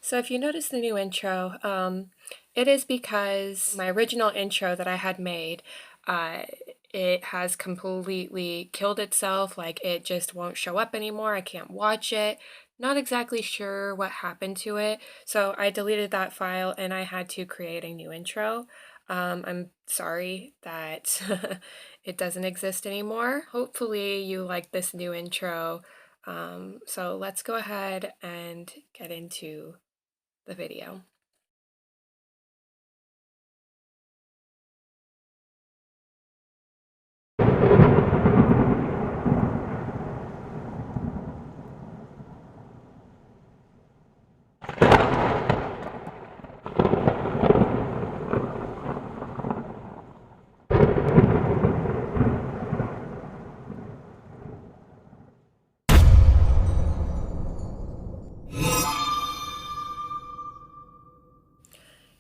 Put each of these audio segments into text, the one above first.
So if you notice the new intro, it is because my original intro that I had made, uh, it has completely killed itself. Like it just won't show up anymore. I can't watch it. Not exactly sure what happened to it. So I deleted that file and I had to create a new intro. I'm sorry that it doesn't exist anymore. Hopefully you like this new intro. So let's go ahead and get into the video.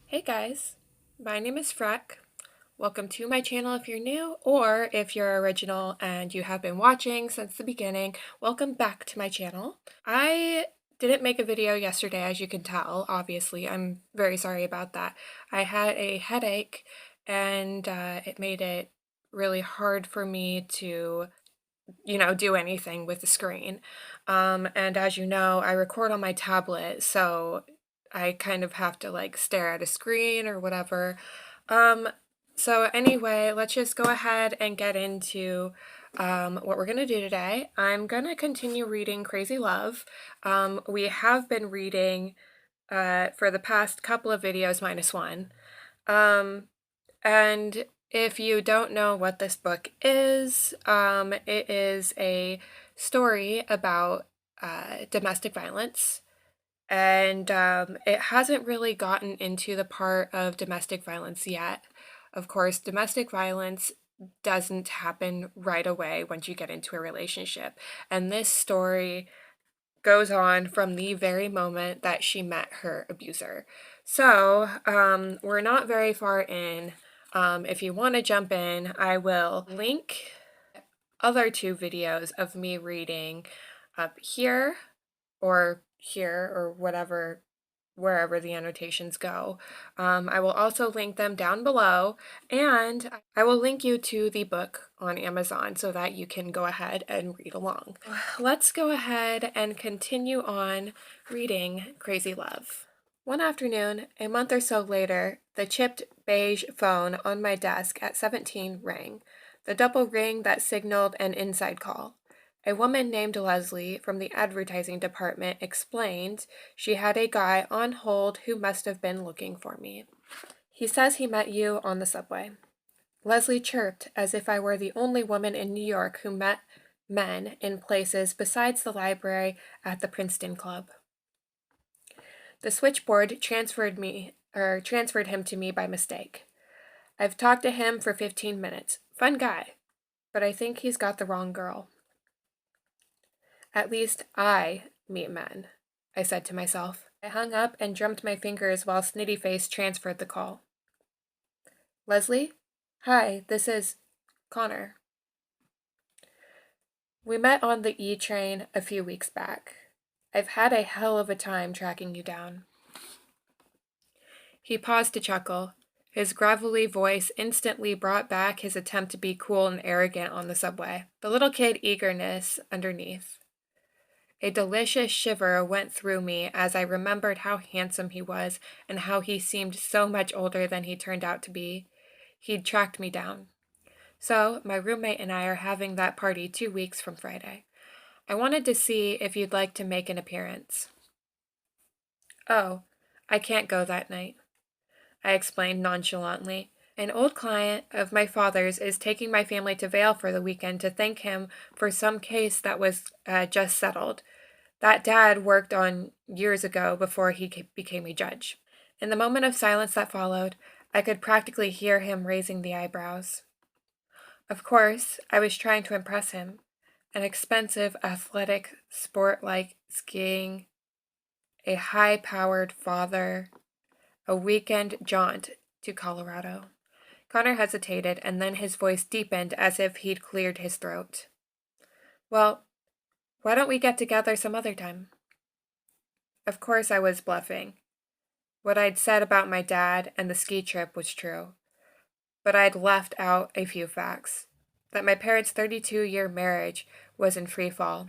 Hey guys, my name is Freck. Welcome to my channel if you're new, or if you're original and you have been watching since the beginning, welcome back to my channel. I didn't make a video yesterday, as you can tell, obviously. I'm very sorry about that. I had a headache and it made it really hard for me to do anything with the screen. And as you know, I record on my tablet, so I kind of have to like stare at a screen or whatever. Um, so anyway, let's just go ahead and get into what we're gonna do today. I'm gonna continue reading Crazy Love. We have been reading for the past couple of videos minus one. And if you don't know what this book is, it is a story about domestic violence. And it hasn't really gotten into the part of domestic violence yet. Of course, domestic violence doesn't happen right away once you get into a relationship. And this story goes on from the very moment that she met her abuser. So we're not very far in. If you want to jump in, I will link other two videos of me reading up here or whatever, wherever the annotations go. I will also link them down below, and I will link you to the book on Amazon so that you can go ahead and read along. Let's go ahead and continue on reading Crazy Love. One afternoon, a month or so later, the chipped beige phone on my desk at 17 rang, the double ring that signaled an inside call. A woman named Leslie from the advertising department explained she had a guy on hold who must have been looking for me. He says he met you on the subway. Leslie chirped as if I were the only woman in New York who met men in places besides the library at the Princeton Club. The switchboard transferred him to me by mistake. I've talked to him for 15 minutes. Fun guy, but I think he's got the wrong girl. At least I meet men, I said to myself. I hung up and drummed my fingers while Snitty Face transferred the call. Leslie? Hi, this is Connor. We met on the E train a few weeks back. I've had a hell of a time tracking you down. He paused to chuckle. His gravelly voice instantly brought back his attempt to be cool and arrogant on the subway, the little kid eagerness underneath. A delicious shiver went through me as I remembered how handsome he was and how he seemed so much older than he turned out to be. He'd tracked me down. So, my roommate and I are having that party 2 weeks from Friday. I wanted to see if you'd like to make an appearance. Oh, I can't go that night, I explained nonchalantly. An old client of my father's is taking my family to Vail for the weekend to thank him for some case that was just settled. That Dad worked on years ago before he became a judge. In the moment of silence that followed, I could practically hear him raising the eyebrows. Of course, I was trying to impress him. An expensive, athletic sport like skiing, a high-powered father, a weekend jaunt to Colorado. Connor hesitated, and then his voice deepened as if he'd cleared his throat. Well, why don't we get together some other time? Of course I was bluffing. What I'd said about my dad and the ski trip was true, but I'd left out a few facts. That my parents' 32-year marriage was in free fall.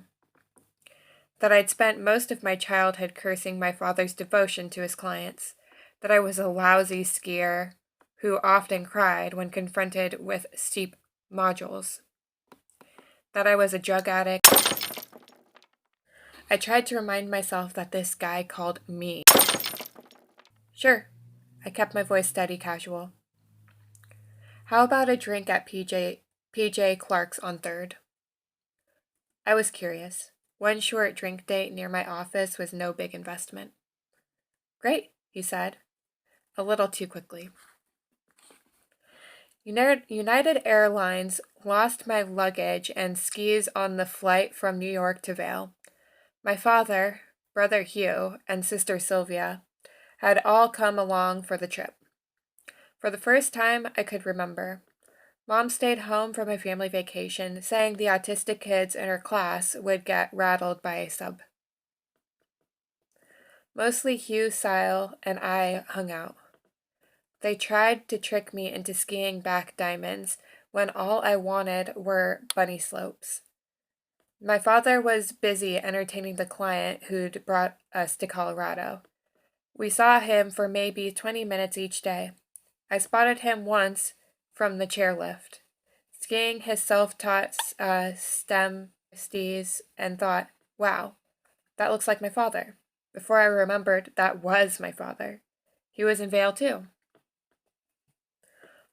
That I'd spent most of my childhood cursing my father's devotion to his clients. That I was a lousy skier who often cried when confronted with steep modules. That I was a drug addict. I tried to remind myself that this guy called me. Sure, I kept my voice steady, casual. How about a drink at PJ Clark's on 3rd? I was curious. One short drink date near my office was no big investment. Great, he said, a little too quickly. United Airlines lost my luggage and skis on the flight from New York to Vail. My father, brother Hugh, and sister Sylvia had all come along for the trip. For the first time I could remember, Mom stayed home from a family vacation, saying the autistic kids in her class would get rattled by a sub. Mostly Hugh, Sile, and I hung out. They tried to trick me into skiing back diamonds when all I wanted were bunny slopes. My father was busy entertaining the client who'd brought us to Colorado. We saw him for maybe 20 minutes each day. I spotted him once from the chairlift, skiing his self-taught stem skis, and thought, wow, that looks like my father. Before I remembered, that was my father. He was in Vail too.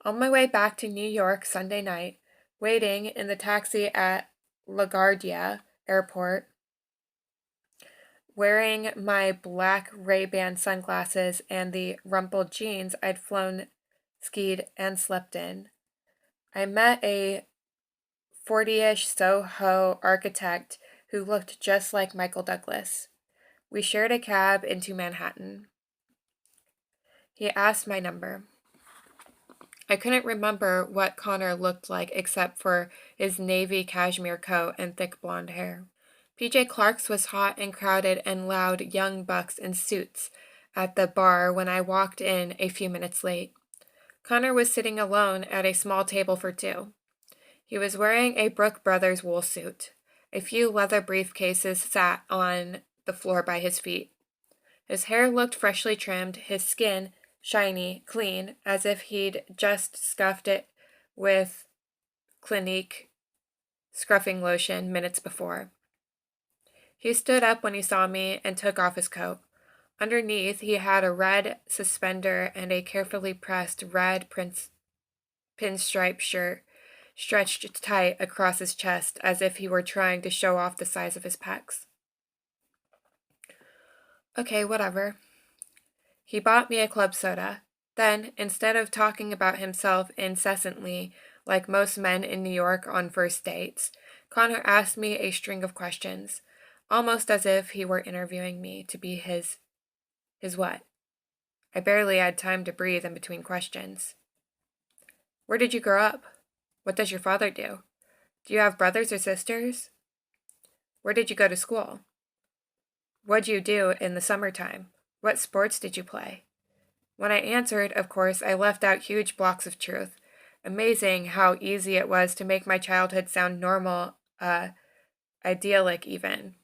On my way back to New York Sunday night, waiting in the taxi at LaGuardia Airport, wearing my black Ray-Ban sunglasses and the rumpled jeans I'd flown, skied, and slept in, I met a 40-ish Soho architect who looked just like Michael Douglas. We shared a cab into Manhattan. He asked my number. I couldn't remember what Connor looked like except for his navy cashmere coat and thick blonde hair. PJ Clark's was hot and crowded and loud young bucks in suits at the bar when I walked in a few minutes late. Connor was sitting alone at a small table for two. He was wearing a Brooke Brothers wool suit. A few leather briefcases sat on the floor by his feet. His hair looked freshly trimmed, his skin shiny, clean, as if he'd just scuffed it with Clinique scruffing lotion minutes before. He stood up when he saw me and took off his coat. Underneath, he had a red suspender and a carefully pressed red pinstripe shirt stretched tight across his chest as if he were trying to show off the size of his pecs. Okay, whatever. He bought me a club soda. Then, instead of talking about himself incessantly, like most men in New York on first dates, Connor asked me a string of questions, almost as if he were interviewing me to be his what? I barely had time to breathe in between questions. Where did you grow up? What does your father do? Do you have brothers or sisters? Where did you go to school? What'd you do in the summertime? What sports did you play? When I answered, of course, I left out huge blocks of truth. Amazing how easy it was to make my childhood sound normal, idyllic even.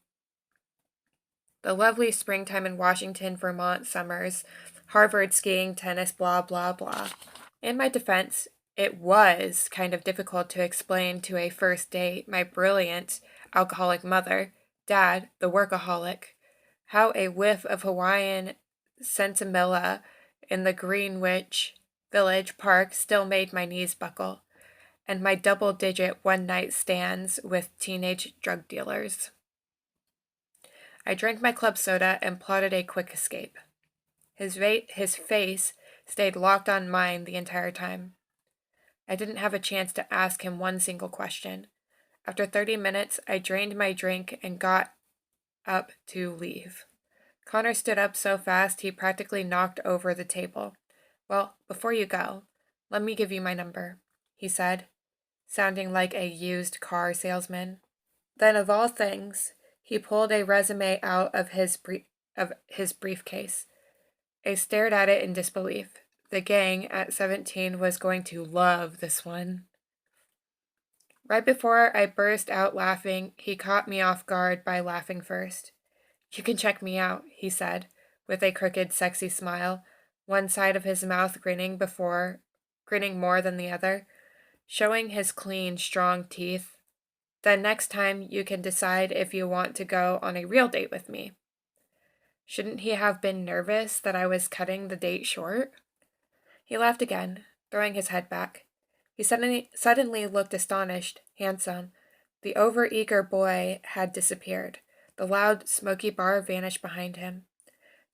The lovely springtime in Washington, Vermont summers, Harvard skiing, tennis, blah, blah, blah. In my defense, it was kind of difficult to explain to a first date my brilliant, alcoholic mother, dad, the workaholic, how a whiff of Hawaiian sentimilla in the Greenwich Village Park still made my knees buckle, and my double-digit one-night stands with teenage drug dealers. I drank my club soda and plotted a quick escape. His face stayed locked on mine the entire time. I didn't have a chance to ask him one single question. After 30 minutes, I drained my drink and got up to leave. Connor stood up so fast he practically knocked over the table. Well, before you go, let me give you my number, he said, sounding like a used car salesman. Then, of all things, he pulled a resume out of his of his briefcase. I stared at it in disbelief. The gang at 17 was going to love this one. Right before I burst out laughing, he caught me off guard by laughing first. "You can check me out," he said, with a crooked, sexy smile, one side of his mouth grinning more than the other, showing his clean, strong teeth. "Then next time you can decide if you want to go on a real date with me." Shouldn't he have been nervous that I was cutting the date short? He laughed again, throwing his head back. He suddenly looked astonished, handsome. The overeager boy had disappeared. The loud, smoky bar vanished behind him.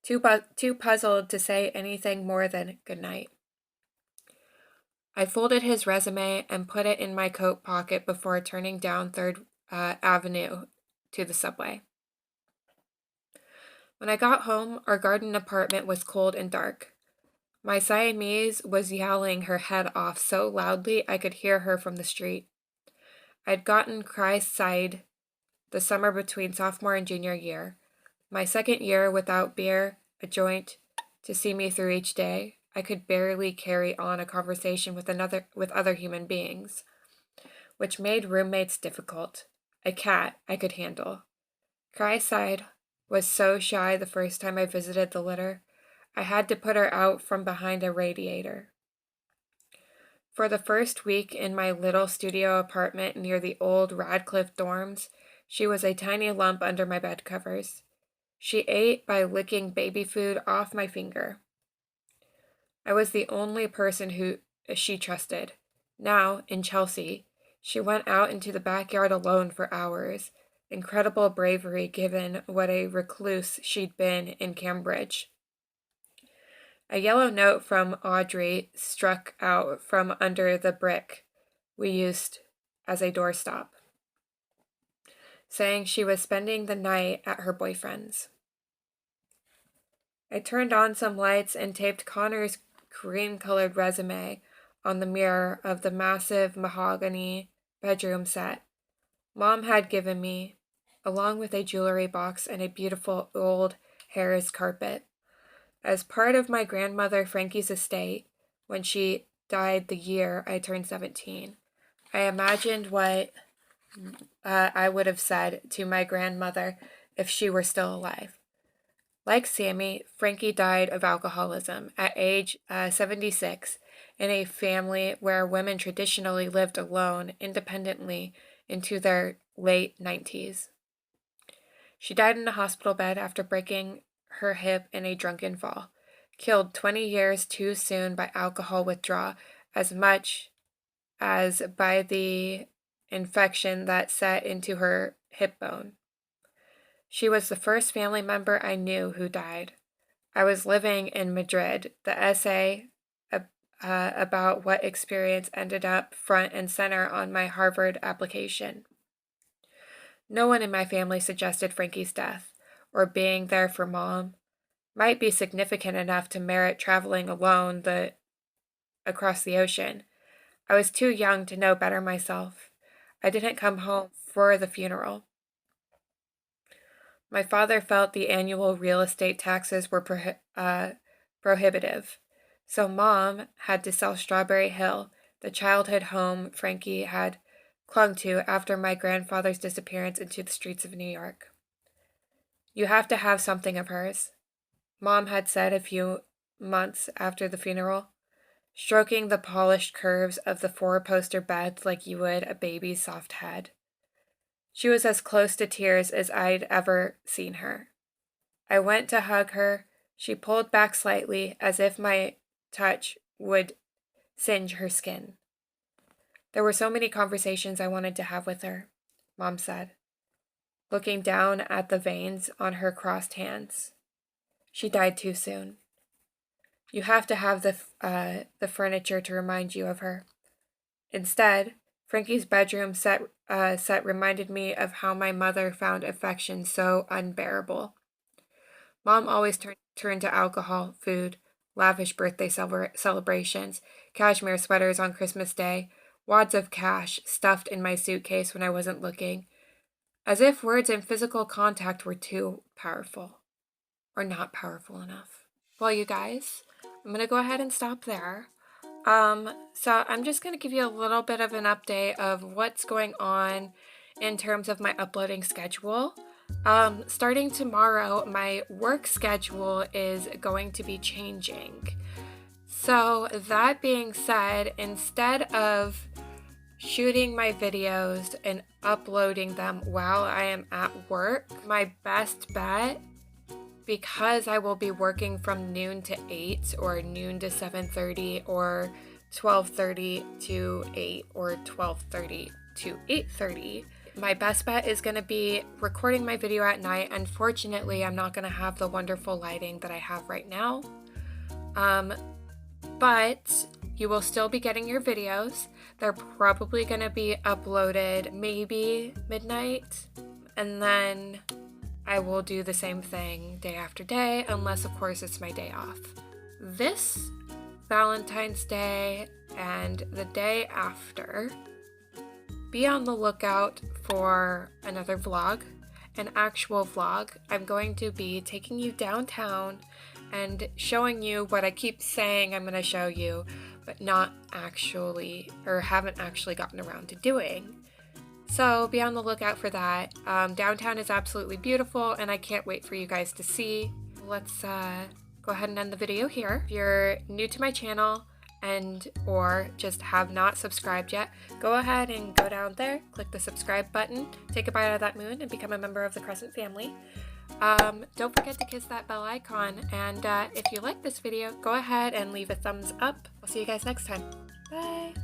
Too puzzled to say anything more than good night. I folded his resume and put it in my coat pocket before turning down 3rd Avenue to the subway. When I got home, our garden apartment was cold and dark. My Siamese was yowling her head off so loudly I could hear her from the street. I'd gotten cry-side the summer between sophomore and junior year. My second year without beer, a joint, to see me through each day, I could barely carry on a conversation with other human beings, which made roommates difficult. A cat I could handle. Cry-side was so shy the first time I visited the litter, I had to put her out from behind a radiator. For the first week in my little studio apartment near the old Radcliffe dorms, she was a tiny lump under my bed covers. She ate by licking baby food off my finger. I was the only person who she trusted. Now, in Chelsea, she went out into the backyard alone for hours. Incredible bravery given what a recluse she'd been in Cambridge. A yellow note from Audrey struck out from under the brick we used as a doorstop, saying she was spending the night at her boyfriend's. I turned on some lights and taped Connor's cream-colored resume on the mirror of the massive mahogany bedroom set Mom had given me, along with a jewelry box and a beautiful old Harris carpet. As part of my grandmother Frankie's estate, when she died the year I turned 17, I imagined what I would have said to my grandmother if she were still alive. Like Sammy, Frankie died of alcoholism at age 76 in a family where women traditionally lived alone independently into their late 90s. She died in a hospital bed after breaking her hip in a drunken fall, killed 20 years too soon by alcohol withdrawal as much as by the infection that set into her hip bone. She was the first family member I knew who died. I was living in Madrid. The essay about what experience ended up front and center on my Harvard application. No one in my family suggested Frankie's death, or being there for Mom might be significant enough to merit traveling alone across the ocean. I was too young to know better myself. I didn't come home for the funeral. My father felt the annual real estate taxes were prohibitive, so Mom had to sell Strawberry Hill, the childhood home Frankie had clung to after my grandfather's disappearance into the streets of New York. "You have to have something of hers," Mom had said a few months after the funeral, stroking the polished curves of the four-poster bed like you would a baby's soft head. She was as close to tears as I'd ever seen her. I went to hug her. She pulled back slightly, as if my touch would singe her skin. "There were so many conversations I wanted to have with her," Mom said, looking down at the veins on her crossed hands. "She died too soon. You have to have the furniture to remind you of her." Instead, Frankie's bedroom set reminded me of how my mother found affection so unbearable. Mom always turned to alcohol, food, lavish birthday celebrations, cashmere sweaters on Christmas Day, wads of cash stuffed in my suitcase when I wasn't looking, as if words and physical contact were too powerful. or not powerful enough. Well, you guys, I'm going to go ahead and stop there. So I'm just going to give you a little bit of an update of what's going on in terms of my uploading schedule. Starting tomorrow, my work schedule is going to be changing. So that being said, instead of shooting my videos and uploading them while I am at work, my best bet, because I will be working from noon to 8 or noon to 7:30 or 12:30 to 8 or 12:30 to 8:30, my best bet is going to be recording my video at night. Unfortunately, I'm not going to have the wonderful lighting that I have right now. But you will still be getting your videos. They're probably going to be uploaded maybe midnight, and then I will do the same thing day after day, unless of course it's my day off. This Valentine's Day and the day after, be on the lookout for another vlog, an actual vlog. I'm going to be taking you downtown and showing you what I keep saying I'm going to show you, but not actually, or haven't actually gotten around to doing. So be on the lookout for that. Downtown is absolutely beautiful, and I can't wait for you guys to see. Let's go ahead and end the video here. If you're new to my channel and or just have not subscribed yet, go ahead and go down there, click the subscribe button, take a bite out of that moon, and become a member of the Crescent family. Don't forget to kiss that bell icon, and if you like this video, go ahead and leave a thumbs up. I'll see you guys next time. Bye!